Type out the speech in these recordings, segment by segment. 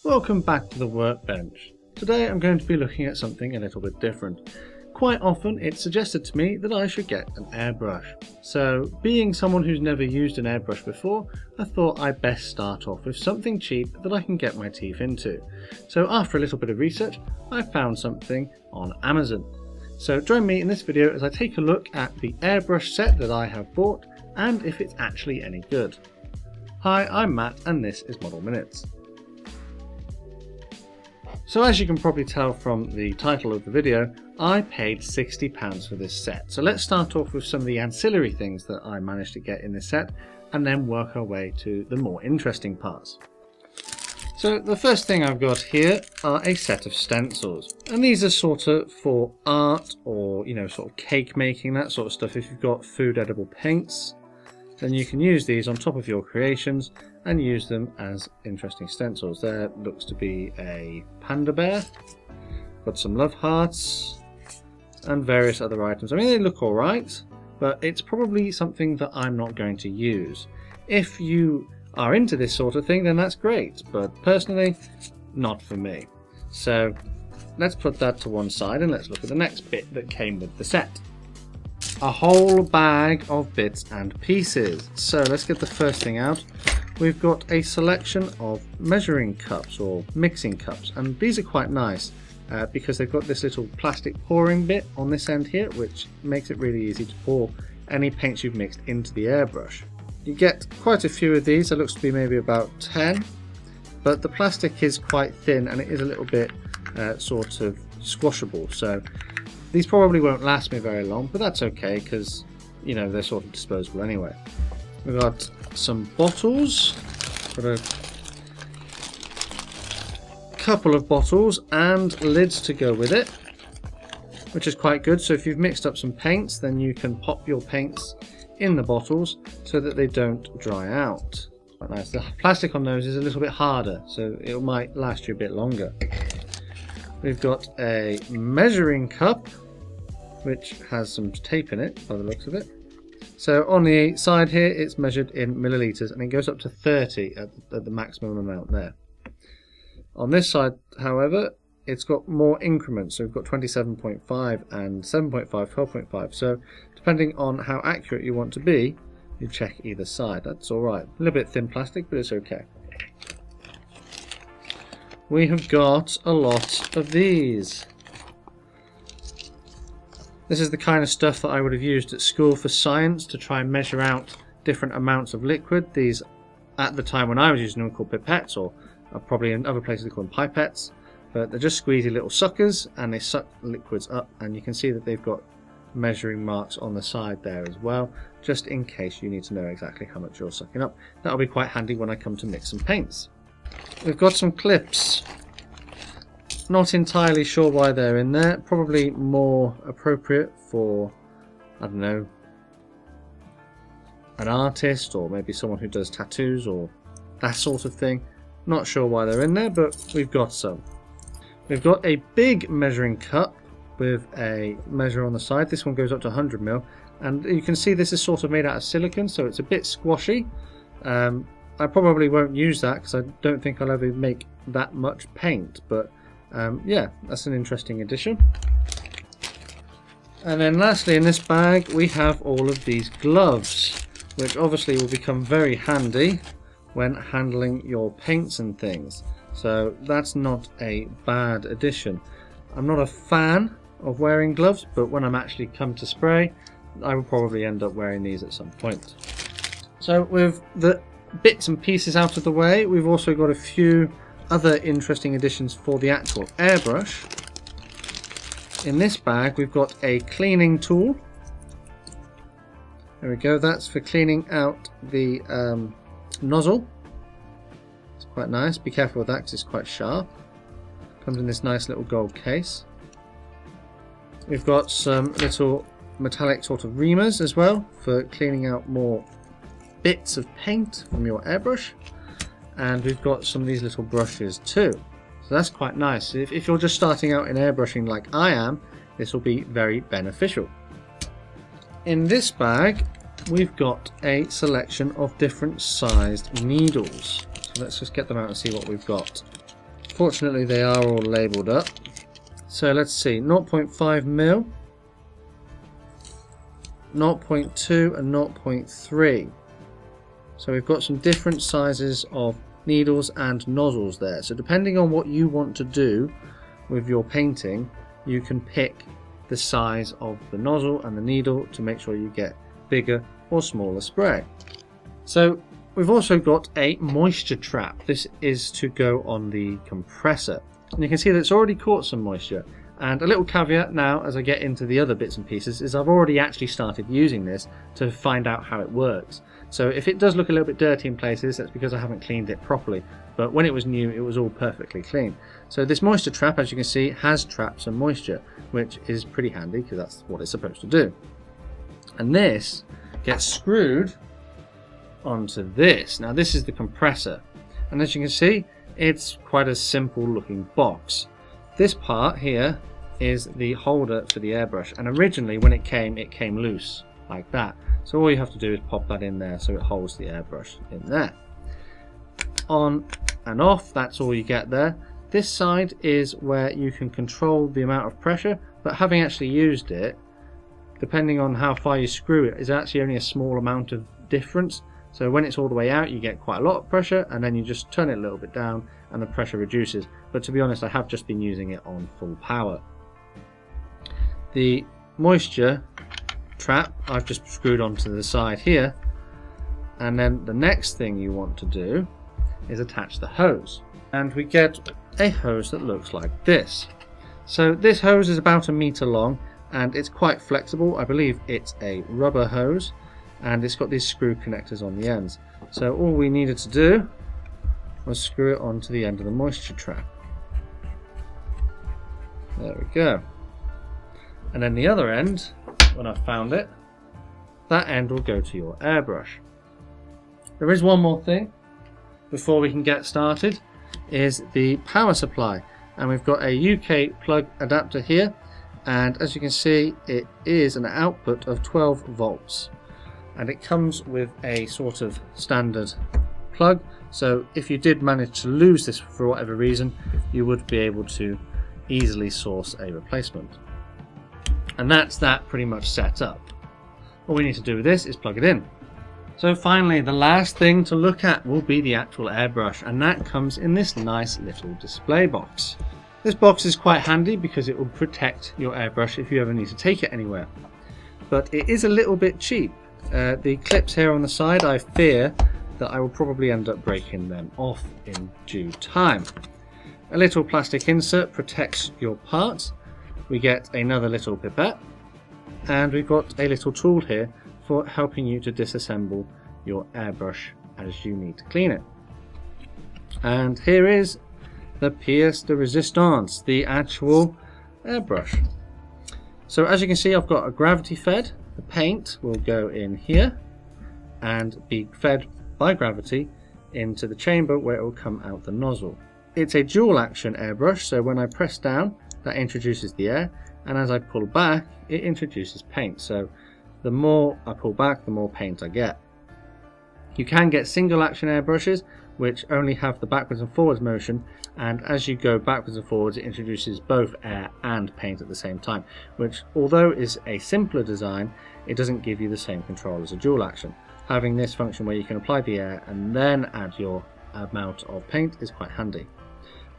Welcome back to the workbench. Today I'm going to be looking at something a little bit different. Quite often it's suggested to me that I should get an airbrush. So being someone who's never used an airbrush before, I thought I'd best start off with something cheap that I can get my teeth into. So after a little bit of research, I found something on Amazon. So join me in this video as I take a look at the airbrush set that I have bought and if it's actually any good. Hi, I'm Matt and this is Model Minutes. So as you can probably tell from the title of the video, I paid £60 for this set. So let's start off with some of the ancillary things that I managed to get in this set and then work our way to the more interesting parts. So the first thing I've got here are a set of stencils, and these are sort of for art or sort of cake making, that sort of stuff. If you've got food edible paints, then you can use these on top of your creations and use them as interesting stencils. There looks to be a panda bear, got some love hearts and various other items. I mean, they look alright, but it's probably something that I'm not going to use. If you are into this sort of thing, then that's great, but personally, not for me. So let's put that to one side and let's look at the next bit that came with the set. A whole bag of bits and pieces. So let's get the first thing out. We've got a selection of measuring cups or mixing cups, and these are quite nice because they've got this little plastic pouring bit on this end here, which makes it really easy to pour any paints you've mixed into the airbrush. You get quite a few of these. It looks to be maybe about 10, but the plastic is quite thin and it is a little bit sort of squashable, so these probably won't last me very long, but that's okay because they're sort of disposable anyway. We've got some bottles, got a couple of bottles and lids to go with it, which is quite good. So if you've mixed up some paints, then you can pop your paints in the bottles so that they don't dry out. Quite nice. The plastic on those is a little bit harder, so it might last you a bit longer. We've got a measuring cup, which has some tape in it by the looks of it. So on the side here it's measured in millilitres and it goes up to 30 at the maximum amount there. On this side, however, it's got more increments, so we've got 27.5 and 7.5, 12.5. So depending on how accurate you want to be, you check either side. That's alright. A little bit thin plastic, but it's okay. We have got a lot of these. This is the kind of stuff that I would have used at school for science to try and measure out different amounts of liquid. These, at the time when I was using them, were called pipettes, or probably in other places they call them pipettes. But they're just squeezy little suckers and they suck liquids up, and you can see that they've got measuring marks on the side there as well, just in case you need to know exactly how much you're sucking up. That'll be quite handy when I come to mix some paints. We've got some clips. Not entirely sure why they're in there. Probably more appropriate for, I don't know, an artist or maybe someone who does tattoos or that sort of thing. Not sure why they're in there, but we've got some. We've got a big measuring cup with a measure on the side. This one goes up to 100 ml, and you can see this is sort of made out of silicone, so it's a bit squashy. I probably won't use that because I don't think I'll ever make that much paint, but yeah, that's an interesting addition. And then lastly in this bag we have all of these gloves, which obviously will become very handy when handling your paints and things. So that's not a bad addition. I'm not a fan of wearing gloves, but when I'm actually come to spray, I will probably end up wearing these at some point. So with the bits and pieces out of the way, we've also got a few other interesting additions for the actual airbrush. In this bag we've got a cleaning tool. There we go, that's for cleaning out the nozzle. It's quite nice. Be careful with that because it's quite sharp. Comes in this nice little gold case. We've got some little metallic sort of reamers as well for cleaning out more bits of paint from your airbrush. And we've got some of these little brushes too, so that's quite nice. If you're just starting out in airbrushing like I am, this will be very beneficial. In this bag we've got a selection of different sized needles, so let's just get them out and see what we've got. Fortunately they are all labelled up. So let's see, 0.5 mil, 0.2 and 0.3. So we've got some different sizes of needles and nozzles there. So depending on what you want to do with your painting, you can pick the size of the nozzle and the needle to make sure you get bigger or smaller spray. So we've also got a moisture trap. This is to go on the compressor. And you can see that it's already caught some moisture. And a little caveat now as I get into the other bits and pieces is I've already actually started using this to find out how it works. So if it does look a little bit dirty in places, that's because I haven't cleaned it properly. But when it was new, it was all perfectly clean. So this moisture trap, as you can see, has trapped some moisture, which is pretty handy because that's what it's supposed to do. And this gets screwed onto this. Now this is the compressor. And as you can see, it's quite a simple looking box. This part here is the holder for the airbrush, and originally when it came loose like that. So all you have to do is pop that in there so it holds the airbrush in there. On and off, that's all you get there. This side is where you can control the amount of pressure, but having actually used it, depending on how far you screw it, is actually only a small amount of difference. So when it's all the way out, you get quite a lot of pressure, and then you just turn it a little bit down and the pressure reduces. But to be honest, I have just been using it on full power. The moisture trap I've just screwed onto the side here, and then the next thing you want to do is attach the hose. And we get a hose that looks like this. So this hose is about 1 meter long and it's quite flexible. I believe it's a rubber hose, and it's got these screw connectors on the ends. So all we needed to do was screw it onto the end of the moisture trap. There we go. And then the other end, when I found it, that end will go to your airbrush. There is one more thing before we can get started, is the power supply. And we've got a UK plug adapter here, and as you can see, it is an output of 12 volts. And it comes with a sort of standard plug, so if you did manage to lose this for whatever reason, you would be able to easily source a replacement. And that's that pretty much set up. All we need to do with this is plug it in. So finally, the last thing to look at will be the actual airbrush, and that comes in this nice little display box. This box is quite handy because it will protect your airbrush if you ever need to take it anywhere. But it is a little bit cheap. The clips here on the side, I fear that I will probably end up breaking them off in due time. A little plastic insert protects your parts. We get another little pipette, and we've got a little tool here for helping you to disassemble your airbrush as you need to clean it. And here is the pièce de résistance, the actual airbrush. So as you can see, I've got a gravity fed. The paint will go in here and be fed by gravity into the chamber where it will come out the nozzle. It's a dual action airbrush, so when I press down, that introduces the air, and as I pull back, it introduces paint. So the more I pull back, the more paint I get. You can get single action airbrushes which only have the backwards and forwards motion, and as you go backwards and forwards, it introduces both air and paint at the same time, which, although is a simpler design, it doesn't give you the same control as a dual action. Having this function where you can apply the air and then add your amount of paint is quite handy.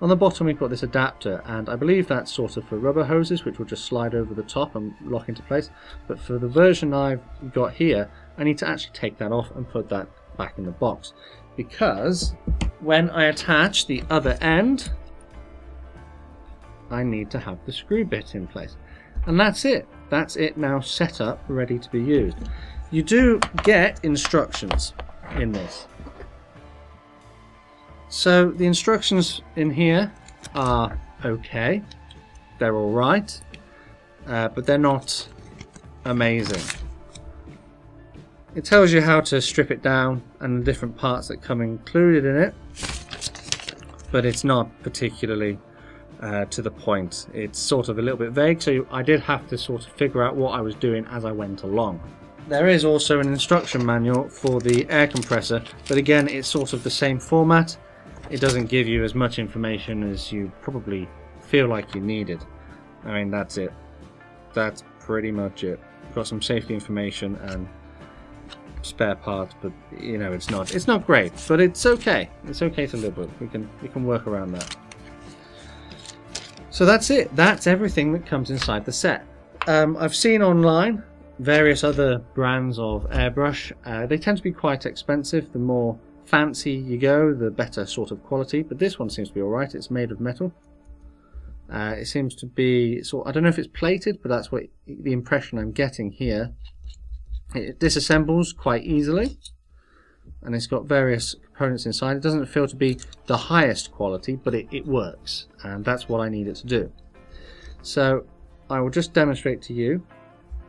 On the bottom we've got this adapter, and I believe that's sort of for rubber hoses, which will just slide over the top and lock into place, but for the version I've got here, I need to actually take that off and put that back in the box, because when I attach the other end, I need to have the screw bit in place. And that's it. That's it now set up, ready to be used. You do get instructions in this. So the instructions in here are okay. They're alright, but they're not amazing. It tells you how to strip it down and the different parts that come included in it, but it's not particularly to the point. It's sort of a little bit vague, so I did have to sort of figure out what I was doing as I went along. There is also an instruction manual for the air compressor, but again it's sort of the same format, it doesn't give you as much information as you probably feel like you needed. I mean, that's it. That's pretty much it. Got some safety information and spare parts, but you know, it's not great, but it's okay. It's okay to live with. We can work around that. So that's it. That's everything that comes inside the set. I've seen online various other brands of airbrush. They tend to be quite expensive. The more fancy you go, the better sort of quality, but this one seems to be alright. It's made of metal. It seems to be I don't know if it's plated, but that's what the impression I'm getting here. It disassembles quite easily, and it's got various components inside. It doesn't feel to be the highest quality, but it works, and that's what I need it to do. So I will just demonstrate to you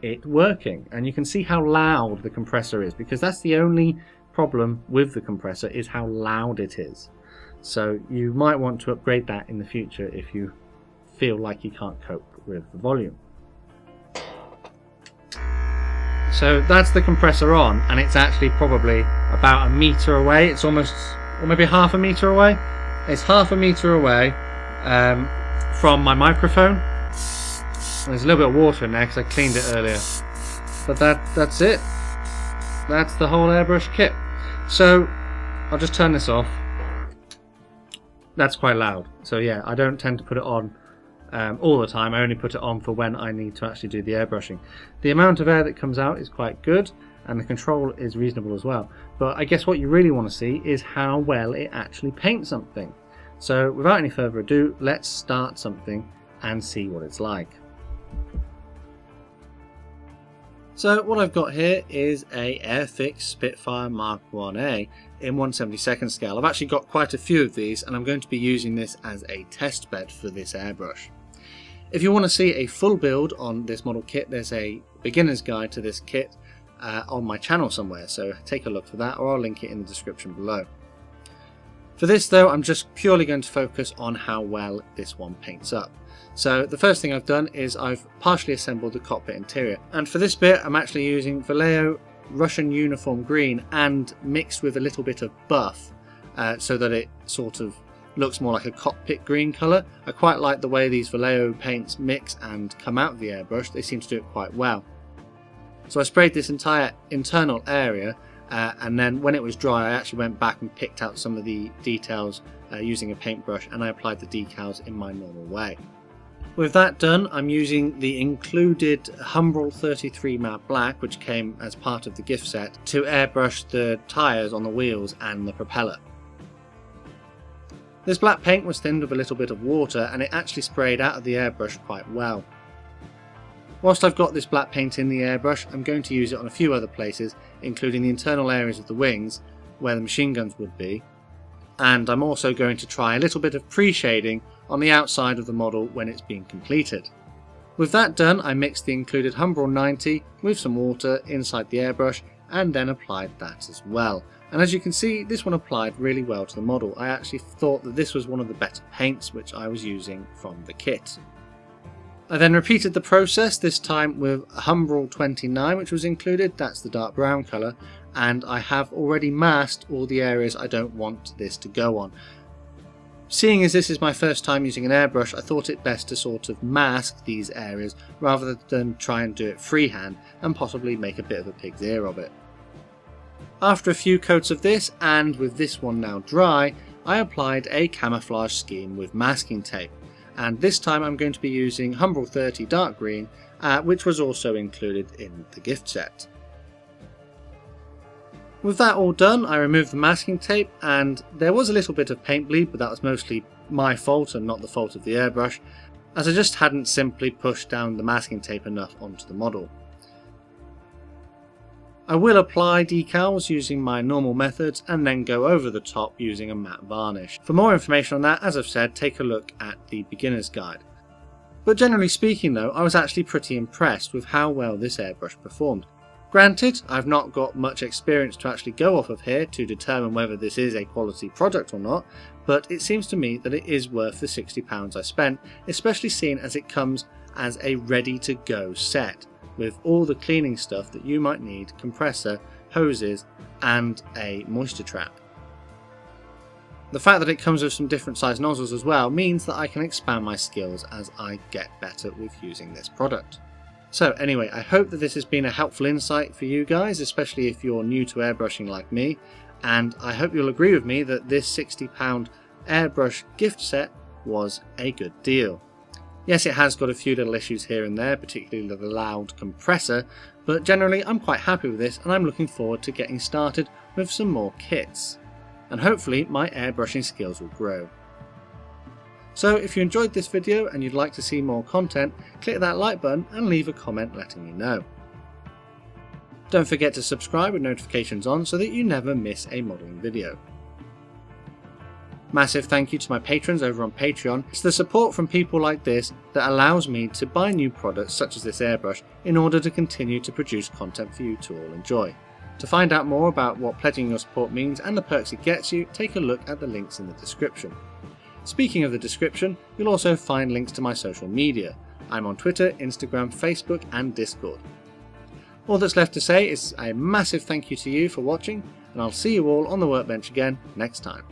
it working, and you can see how loud the compressor is, because that's the only problem with the compressor, is how loud it is. So you might want to upgrade that in the future if you feel like you can't cope with the volume. So that's the compressor on, and it's actually probably about 1 meter away. It's almost, or maybe half a meter away. It's half a meter away from my microphone. There's a little bit of water in there because I cleaned it earlier. But that's it. That's the whole airbrush kit. So I'll just turn this off. That's quite loud. So yeah, I don't tend to put it on all the time. I only put it on for when I need to actually do the airbrushing. The amount of air that comes out is quite good, and the control is reasonable as well. But I guess what you really want to see is how well it actually paints something. So without any further ado, let's start something and see what it's like. So what I've got here is a Airfix Spitfire Mk1a in 1/72 scale. I've actually got quite a few of these, and I'm going to be using this as a test bed for this airbrush. If you want to see a full build on this model kit, there's a beginner's guide to this kit on my channel somewhere, so take a look for that, or I'll link it in the description below. For this though, I'm just purely going to focus on how well this one paints up. So the first thing I've done is I've partially assembled the cockpit interior, and for this bit I'm actually using Vallejo Russian Uniform Green and mixed with a little bit of buff so that it sort of looks more like a cockpit green colour. I quite like the way these Vallejo paints mix and come out of the airbrush. They seem to do it quite well. So I sprayed this entire internal area, and then when it was dry I actually went back and picked out some of the details using a paintbrush, and I applied the decals in my normal way. With that done, I'm using the included Humbrol 33 matte black, which came as part of the gift set, to airbrush the tyres on the wheels and the propeller. This black paint was thinned with a little bit of water, and it actually sprayed out of the airbrush quite well. Whilst I've got this black paint in the airbrush, I'm going to use it on a few other places, including the internal areas of the wings, where the machine guns would be, and I'm also going to try a little bit of pre-shading on the outside of the model when it's being completed. With that done, I mixed the included Humbrol 90 with some water inside the airbrush, and then applied that as well. And as you can see, this one applied really well to the model. I actually thought that this was one of the better paints which I was using from the kit. I then repeated the process, this time with Humbrol 29, which was included. That's the dark brown colour, and I have already masked all the areas I don't want this to go on. Seeing as this is my first time using an airbrush, I thought it best to sort of mask these areas rather than try and do it freehand and possibly make a bit of a pig's ear of it. After a few coats of this, and with this one now dry, I applied a camouflage scheme with masking tape, and this time I'm going to be using Humbrol 30 dark green, which was also included in the gift set. With that all done, I removed the masking tape, and there was a little bit of paint bleed, but that was mostly my fault and not the fault of the airbrush, as I just hadn't simply pushed down the masking tape enough onto the model. I will apply decals using my normal methods and then go over the top using a matte varnish. For more information on that, as I've said, take a look at the beginner's guide. But generally speaking though, I was actually pretty impressed with how well this airbrush performed. Granted, I've not got much experience to actually go off of here to determine whether this is a quality product or not, but it seems to me that it is worth the £60 I spent, especially seeing as it comes as a ready-to-go set, with all the cleaning stuff that you might need, compressor, hoses and a moisture trap. the fact that it comes with some different size nozzles as well means that I can expand my skills as I get better with using this product. So anyway, I hope that this has been a helpful insight for you guys, especially if you're new to airbrushing like me, and I hope you'll agree with me that this £60 airbrush gift set was a good deal. Yes, it has got a few little issues here and there, particularly the loud compressor, but generally I'm quite happy with this and I'm looking forward to getting started with some more kits. And hopefully my airbrushing skills will grow. So if you enjoyed this video and you'd like to see more content, click that like button and leave a comment letting me know. Don't forget to subscribe with notifications on so that you never miss a modelling video. Massive thank you to my patrons over on Patreon. It's the support from people like this that allows me to buy new products such as this airbrush in order to continue to produce content for you to all enjoy. To find out more about what pledging your support means and the perks it gets you, take a look at the links in the description. Speaking of the description, you'll also find links to my social media. I'm on Twitter, Instagram, Facebook and Discord. All that's left to say is a massive thank you to you for watching, and I'll see you all on the workbench again next time.